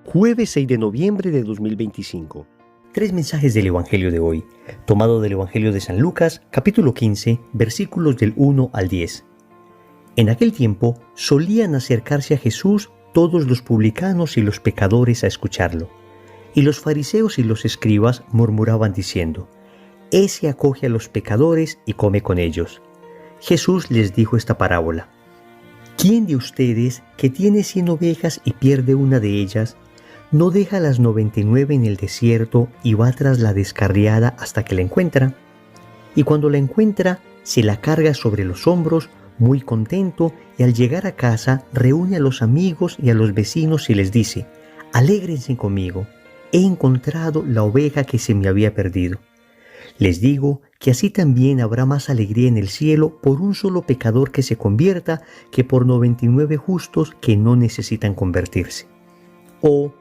Jueves 6 de noviembre de 2025. Tres mensajes del Evangelio de hoy, tomado del Evangelio de San Lucas, capítulo 15, versículos del 1 al 10. En aquel tiempo solían acercarse a Jesús todos los publicanos y los pecadores a escucharlo. Y los fariseos y los escribas murmuraban diciendo: «Ese acoge a los pecadores y come con ellos». Jesús les dijo esta parábola: «¿Quién de ustedes que tiene 100 ovejas y pierde una de ellas, no deja las 99 en el desierto y va tras la descarriada hasta que la encuentra? Y cuando la encuentra, se la carga sobre los hombros, muy contento, y al llegar a casa reúne a los amigos y a los vecinos y les dice: «Alégrense conmigo, he encontrado la oveja que se me había perdido». Les digo que así también habrá más alegría en el cielo por un solo pecador que se convierta que por 99 justos que no necesitan convertirse. O,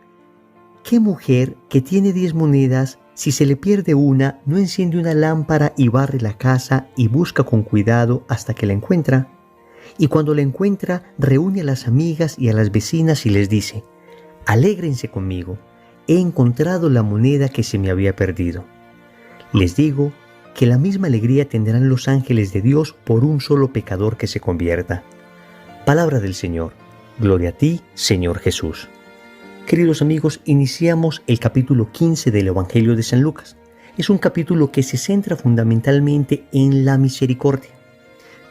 ¿qué mujer que tiene 10 monedas, si se le pierde una, no enciende una lámpara y barre la casa y busca con cuidado hasta que la encuentra? Y cuando la encuentra, reúne a las amigas y a las vecinas y les dice: «Alégrense conmigo, he encontrado la moneda que se me había perdido». Les digo que la misma alegría tendrán los ángeles de Dios por un solo pecador que se convierta. Palabra del Señor. Gloria a ti, Señor Jesús. Queridos amigos, iniciamos el capítulo 15 del Evangelio de San Lucas. Es un capítulo que se centra fundamentalmente en la misericordia.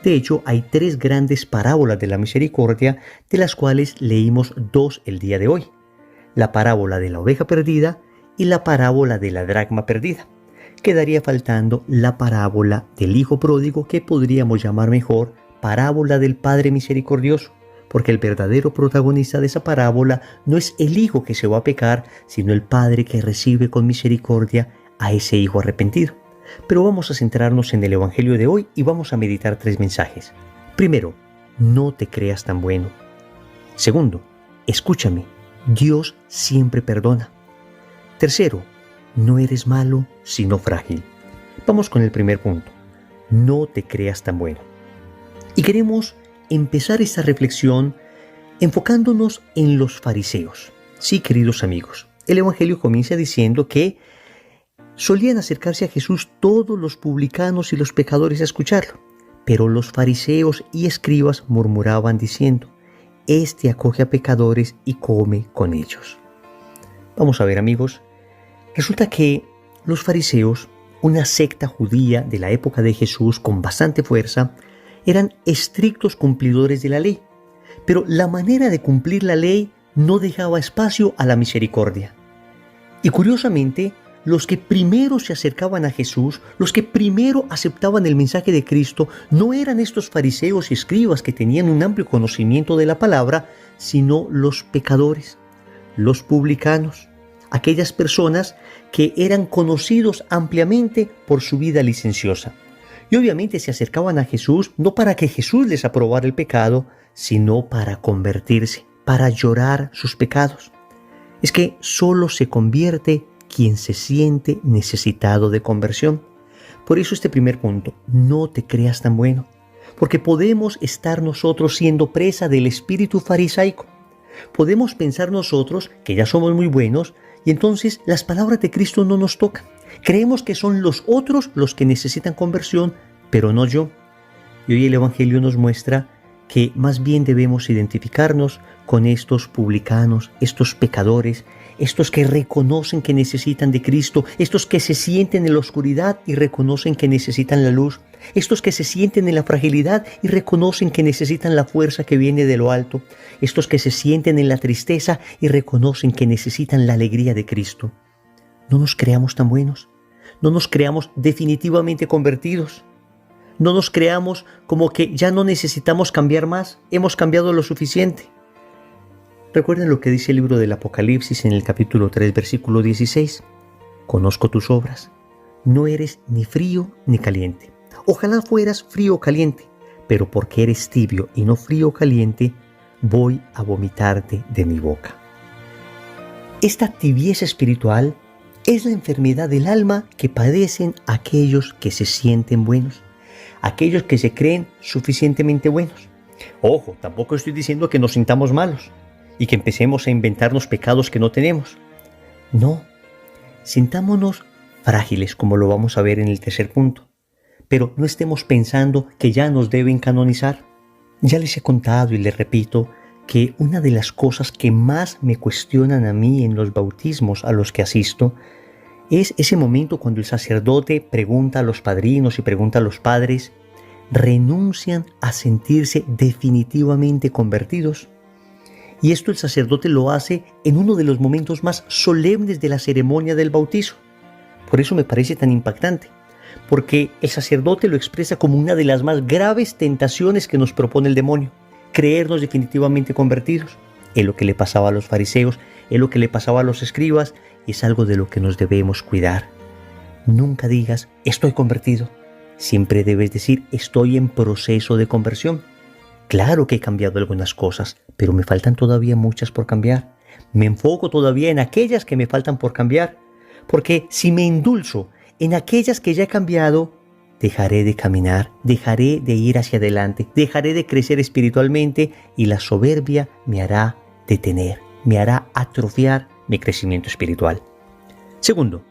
De hecho, hay 3 grandes parábolas de la misericordia, de las cuales leímos 2 el día de hoy: la parábola de la oveja perdida y la parábola de la dracma perdida. Quedaría faltando la parábola del hijo pródigo, que podríamos llamar mejor parábola del Padre misericordioso, porque el verdadero protagonista de esa parábola no es el hijo que se va a pecar, sino el padre que recibe con misericordia a ese hijo arrepentido. Pero vamos a centrarnos en el Evangelio de hoy y vamos a meditar 3 mensajes. Primero, no te creas tan bueno. Segundo, escúchame, Dios siempre perdona. Tercero, no eres malo, sino frágil. Vamos con el primer punto: no te creas tan bueno. Y queremos empezar esta reflexión enfocándonos en los fariseos. Sí, queridos amigos, el Evangelio comienza diciendo que solían acercarse a Jesús todos los publicanos y los pecadores a escucharlo, pero los fariseos y escribas murmuraban diciendo: «Este acoge a pecadores y come con ellos». Vamos a ver, amigos, resulta que los fariseos, una secta judía de la época de Jesús con bastante fuerza, eran estrictos cumplidores de la ley, pero la manera de cumplir la ley no dejaba espacio a la misericordia. Y curiosamente, los que primero se acercaban a Jesús, los que primero aceptaban el mensaje de Cristo, no eran estos fariseos y escribas que tenían un amplio conocimiento de la palabra, sino los pecadores, los publicanos, aquellas personas que eran conocidos ampliamente por su vida licenciosa. Y obviamente se acercaban a Jesús no para que Jesús les aprobara el pecado, sino para convertirse, para llorar sus pecados. Es que solo se convierte quien se siente necesitado de conversión. Por eso este primer punto: no te creas tan bueno, porque podemos estar nosotros siendo presa del espíritu farisaico. Podemos pensar nosotros que ya somos muy buenos y entonces las palabras de Cristo no nos tocan. Creemos que son los otros los que necesitan conversión, pero no yo. Y hoy el Evangelio nos muestra que más bien debemos identificarnos con estos publicanos, estos pecadores, estos que reconocen que necesitan de Cristo, estos que se sienten en la oscuridad y reconocen que necesitan la luz, estos que se sienten en la fragilidad y reconocen que necesitan la fuerza que viene de lo alto, estos que se sienten en la tristeza y reconocen que necesitan la alegría de Cristo. No nos creamos tan buenos, no nos creamos definitivamente convertidos, no nos creamos como que ya no necesitamos cambiar más, hemos cambiado lo suficiente. Recuerden lo que dice el libro del Apocalipsis en el capítulo 3, versículo 16. «Conozco tus obras, no eres ni frío ni caliente. Ojalá fueras frío o caliente, pero porque eres tibio y no frío o caliente, voy a vomitarte de mi boca». Esta tibieza espiritual es la enfermedad del alma que padecen aquellos que se sienten buenos, aquellos que se creen suficientemente buenos. Ojo, tampoco estoy diciendo que nos sintamos malos. y que empecemos a inventarnos pecados que no tenemos. No, sintámonos frágiles, como lo vamos a ver en el tercer punto, pero no estemos pensando que ya nos deben canonizar. Ya les he contado y les repito que una de las cosas que más me cuestionan a mí en los bautismos a los que asisto es ese momento cuando el sacerdote pregunta a los padrinos y pregunta a los padres, ¿renuncian a sentirse definitivamente convertidos? Y esto el sacerdote lo hace en uno de los momentos más solemnes de la ceremonia del bautizo. Por eso me parece tan impactante, porque el sacerdote lo expresa como una de las más graves tentaciones que nos propone el demonio, creernos definitivamente convertidos. Es lo que le pasaba a los fariseos, es lo que le pasaba a los escribas, y es algo de lo que nos debemos cuidar. Nunca digas, estoy convertido. Siempre debes decir, estoy en proceso de conversión. Claro que he cambiado algunas cosas, pero me faltan todavía muchas por cambiar. Me enfoco todavía en aquellas que me faltan por cambiar, porque si me endulzo en aquellas que ya he cambiado, dejaré de caminar, dejaré de ir hacia adelante, dejaré de crecer espiritualmente y la soberbia me hará detener, me hará atrofiar mi crecimiento espiritual. Segundo,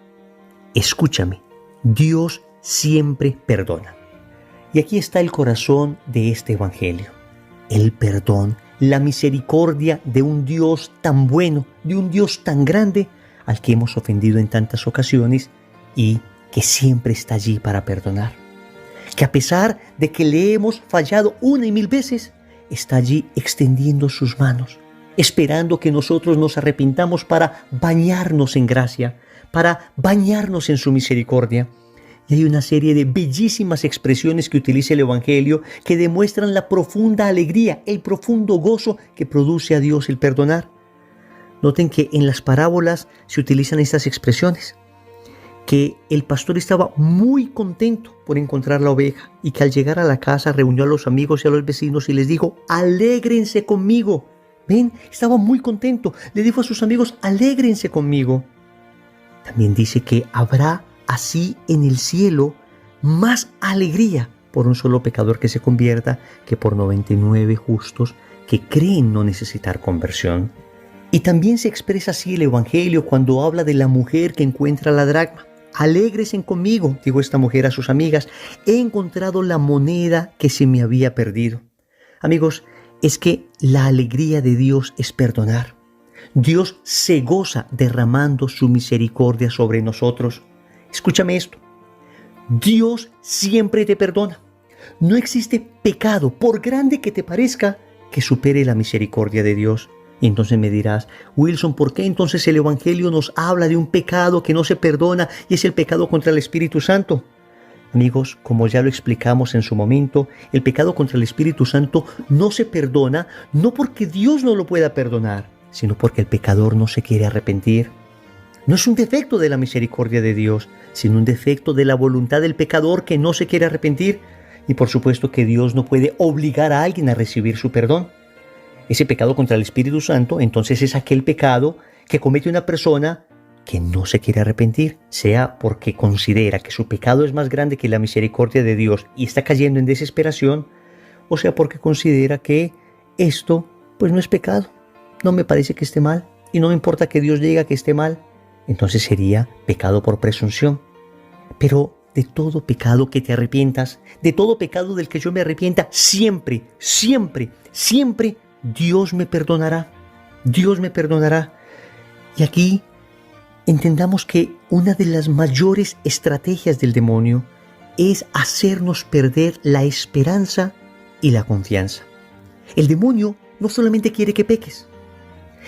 escúchame, Dios siempre perdona. Y aquí está el corazón de este evangelio, el perdón, la misericordia de un Dios tan bueno, de un Dios tan grande, al que hemos ofendido en tantas ocasiones y que siempre está allí para perdonar. Que a pesar de que le hemos fallado 1 y 1000 veces, está allí extendiendo sus manos, esperando que nosotros nos arrepintamos para bañarnos en gracia, para bañarnos en su misericordia. Y hay una serie de bellísimas expresiones que utiliza el Evangelio que demuestran la profunda alegría, el profundo gozo que produce a Dios el perdonar. Noten que en las parábolas se utilizan estas expresiones, que el pastor estaba muy contento por encontrar la oveja y que al llegar a la casa reunió a los amigos y a los vecinos y les dijo, alégrense conmigo. Ven, estaba muy contento, le dijo a sus amigos, alégrense conmigo. También dice que habrá así en el cielo más alegría por un solo pecador que se convierta que por 99 justos que creen no necesitar conversión. Y también se expresa así el Evangelio cuando habla de la mujer que encuentra la dracma. Alégresen conmigo, dijo esta mujer a sus amigas, he encontrado la moneda que se me había perdido. Amigos, es que la alegría de Dios es perdonar. Dios se goza derramando su misericordia sobre nosotros. Escúchame esto, Dios siempre te perdona. No existe pecado, por grande que te parezca, que supere la misericordia de Dios. Y entonces me dirás, Wilson, ¿por qué entonces el Evangelio nos habla de un pecado que no se perdona y es el pecado contra el Espíritu Santo? Amigos, como ya lo explicamos en su momento, el pecado contra el Espíritu Santo no se perdona, no porque Dios no lo pueda perdonar, sino porque el pecador no se quiere arrepentir. No es un defecto de la misericordia de Dios, sino un defecto de la voluntad del pecador que no se quiere arrepentir. Y por supuesto que Dios no puede obligar a alguien a recibir su perdón. Ese pecado contra el Espíritu Santo, entonces es aquel pecado que comete una persona que no se quiere arrepentir, sea porque considera que su pecado es más grande que la misericordia de Dios y está cayendo en desesperación, o sea porque considera que esto pues no es pecado, no me parece que esté mal y no me importa que Dios diga que esté mal, entonces sería pecado por presunción. Pero de todo pecado que te arrepientas, de todo pecado del que yo me arrepienta, siempre, siempre, siempre Dios me perdonará. Dios me perdonará. Y aquí entendamos que una de las mayores estrategias del demonio es hacernos perder la esperanza y la confianza. El demonio no solamente quiere que peques.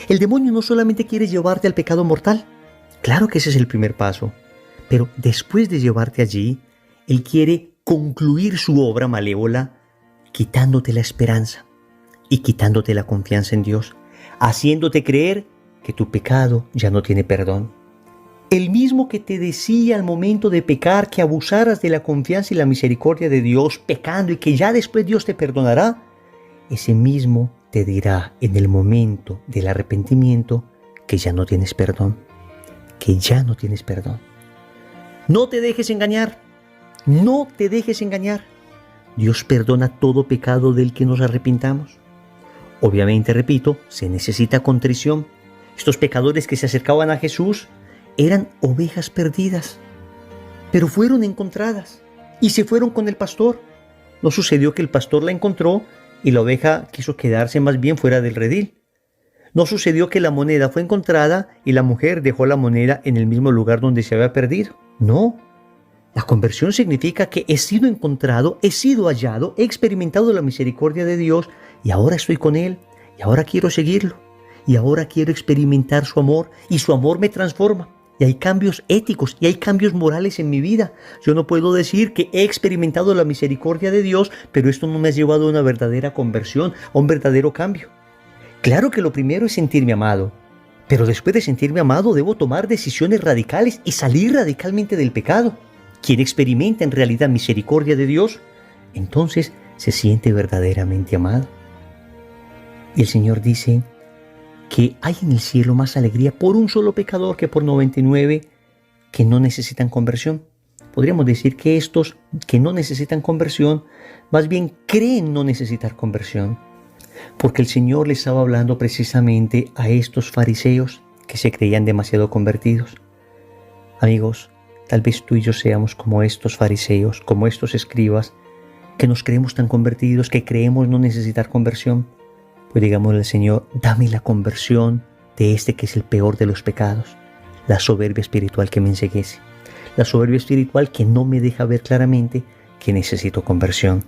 El demonio no solamente quiere llevarte al pecado mortal. Claro que ese es el primer paso. Pero después de llevarte allí, él quiere concluir su obra malévola quitándote la esperanza y quitándote la confianza en Dios, haciéndote creer que tu pecado ya no tiene perdón. El mismo que te decía al momento de pecar que abusaras de la confianza y la misericordia de Dios pecando y que ya después Dios te perdonará, ese mismo te dirá en el momento del arrepentimiento que ya no tienes perdón, que ya no tienes perdón. No te dejes engañar, no te dejes engañar. Dios perdona todo pecado del que nos arrepintamos. Obviamente, repito, se necesita contrición. Estos pecadores que se acercaban a Jesús eran ovejas perdidas, pero fueron encontradas y se fueron con el pastor. No sucedió que el pastor la encontró y la oveja quiso quedarse más bien fuera del redil. No sucedió que la moneda fue encontrada y la mujer dejó la moneda en el mismo lugar donde se había perdido. No. La conversión significa que he sido encontrado, he sido hallado, he experimentado la misericordia de Dios y ahora estoy con Él y ahora quiero seguirlo y ahora quiero experimentar su amor y su amor me transforma. Y hay cambios éticos y hay cambios morales en mi vida. Yo no puedo decir que he experimentado la misericordia de Dios, pero esto no me ha llevado a una verdadera conversión, a un verdadero cambio. Claro que lo primero es sentirme amado, pero después de sentirme amado debo tomar decisiones radicales y salir radicalmente del pecado. Quien experimenta en realidad misericordia de Dios, entonces se siente verdaderamente amado. Y el Señor dice que hay en el cielo más alegría por un solo pecador que por 99 que no necesitan conversión. Podríamos decir que estos que no necesitan conversión, más bien creen no necesitar conversión, porque el Señor les estaba hablando precisamente a estos fariseos que se creían demasiado convertidos. Amigos, tal vez tú y yo seamos como estos fariseos, como estos escribas, que nos creemos tan convertidos, que creemos no necesitar conversión. Pues digámosle al Señor, dame la conversión de este que es el peor de los pecados, la soberbia espiritual que me enceguece, la soberbia espiritual que no me deja ver claramente que necesito conversión.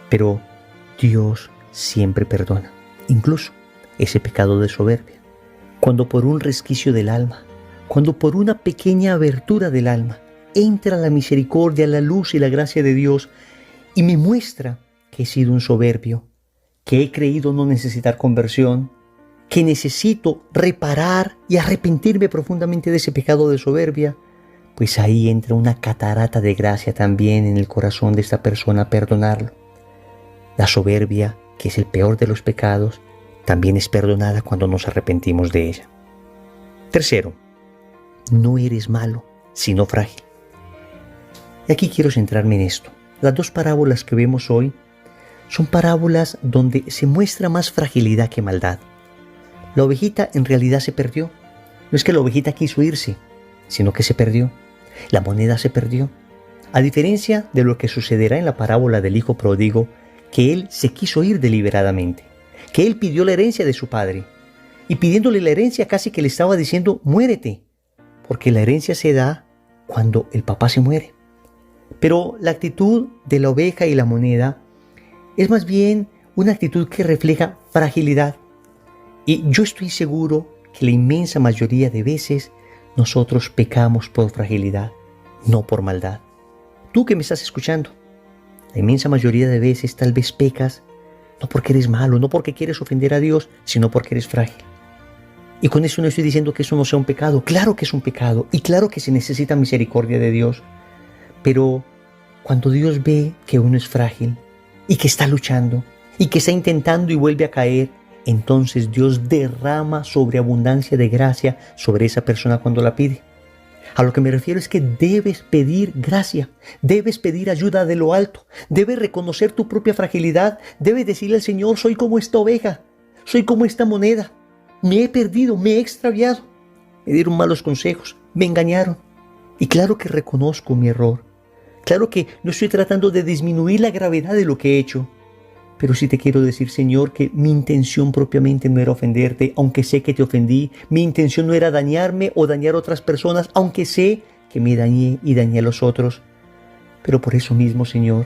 Pero Dios siempre perdona, incluso ese pecado de soberbia. Cuando por un resquicio del alma, cuando por una pequeña abertura del alma, entra la misericordia, la luz y la gracia de Dios y me muestra que he sido un soberbio, que he creído no necesitar conversión, que necesito reparar y arrepentirme profundamente de ese pecado de soberbia, pues ahí entra una catarata de gracia también en el corazón de esta persona a perdonarlo. La soberbia, que es el peor de los pecados, también es perdonada cuando nos arrepentimos de ella. Tercero, no eres malo, sino frágil. Y aquí quiero centrarme en esto. Las dos parábolas que vemos hoy son parábolas donde se muestra más fragilidad que maldad. La ovejita en realidad se perdió. No es que la ovejita quiso irse, sino que se perdió. La moneda se perdió. A diferencia de lo que sucederá en la parábola del hijo pródigo, que él se quiso ir deliberadamente, que él pidió la herencia de su padre, y pidiéndole la herencia casi que le estaba diciendo, muérete, porque la herencia se da cuando el papá se muere. Pero la actitud de la oveja y la moneda es más bien una actitud que refleja fragilidad. Y yo estoy seguro que la inmensa mayoría de veces nosotros pecamos por fragilidad, no por maldad. Tú que me estás escuchando, la inmensa mayoría de veces tal vez pecas no porque eres malo, no porque quieres ofender a Dios, sino porque eres frágil. Y con eso no estoy diciendo que eso no sea un pecado. Claro que es un pecado y claro que se necesita misericordia de Dios. Pero cuando Dios ve que uno es frágil y que está luchando y que está intentando y vuelve a caer, entonces Dios derrama sobreabundancia de gracia sobre esa persona cuando la pide. A lo que me refiero es que debes pedir gracia, debes pedir ayuda de lo alto, debes reconocer tu propia fragilidad, debes decirle al Señor, soy como esta oveja, soy como esta moneda, me he perdido, me he extraviado, me dieron malos consejos, me engañaron. Y claro que reconozco mi error, claro que no estoy tratando de disminuir la gravedad de lo que he hecho, pero sí te quiero decir, Señor, que mi intención propiamente no era ofenderte, aunque sé que te ofendí. Mi intención no era dañarme o dañar a otras personas, aunque sé que me dañé y dañé a los otros. Pero por eso mismo, Señor,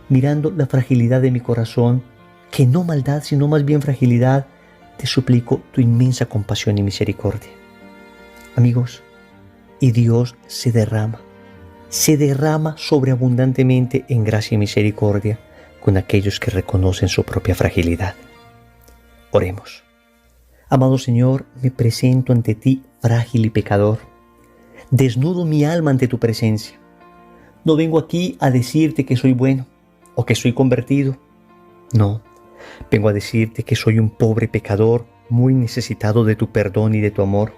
mirando la fragilidad de mi corazón, que no maldad, sino más bien fragilidad, te suplico tu inmensa compasión y misericordia. Amigos, y Dios se derrama sobreabundantemente en gracia y misericordia con aquellos que reconocen su propia fragilidad. Oremos. Amado Señor, me presento ante ti frágil y pecador. Desnudo mi alma ante tu presencia. No vengo aquí a decirte que soy bueno o que soy convertido. No, vengo a decirte que soy un pobre pecador muy necesitado de tu perdón y de tu amor.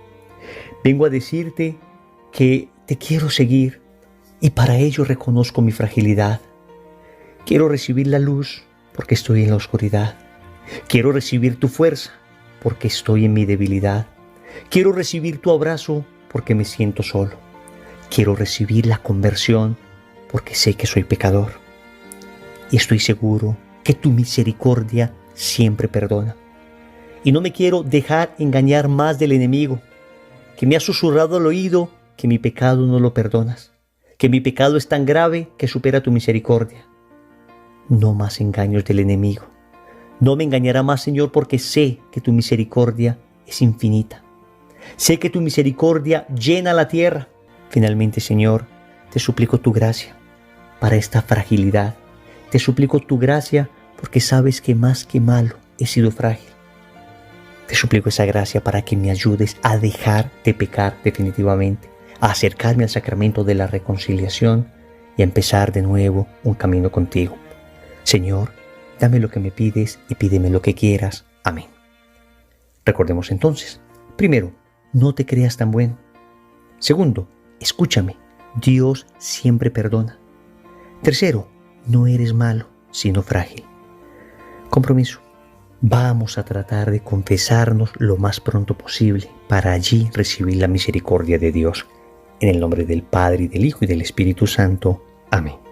Vengo a decirte que te quiero seguir y para ello reconozco mi fragilidad. Quiero recibir la luz porque estoy en la oscuridad. Quiero recibir tu fuerza porque estoy en mi debilidad. Quiero recibir tu abrazo porque me siento solo. Quiero recibir la conversión porque sé que soy pecador. Y estoy seguro que tu misericordia siempre perdona. Y no me quiero dejar engañar más del enemigo, que me ha susurrado al oído que mi pecado no lo perdonas, que mi pecado es tan grave que supera tu misericordia. No más engaños del enemigo. No me engañará más, Señor, porque sé que tu misericordia es infinita. Sé que tu misericordia llena la tierra. Finalmente, Señor, te suplico tu gracia para esta fragilidad. Te suplico tu gracia porque sabes que más que malo he sido frágil. Te suplico esa gracia para que me ayudes a dejar de pecar definitivamente, a acercarme al sacramento de la reconciliación y a empezar de nuevo un camino contigo. Señor, dame lo que me pides y pídeme lo que quieras. Amén. Recordemos entonces, primero, no te creas tan bueno. Segundo, escúchame, Dios siempre perdona. Tercero, no eres malo, sino frágil. Compromiso. Vamos a tratar de confesarnos lo más pronto posible para allí recibir la misericordia de Dios. En el nombre del Padre, y del Hijo, y del Espíritu Santo. Amén.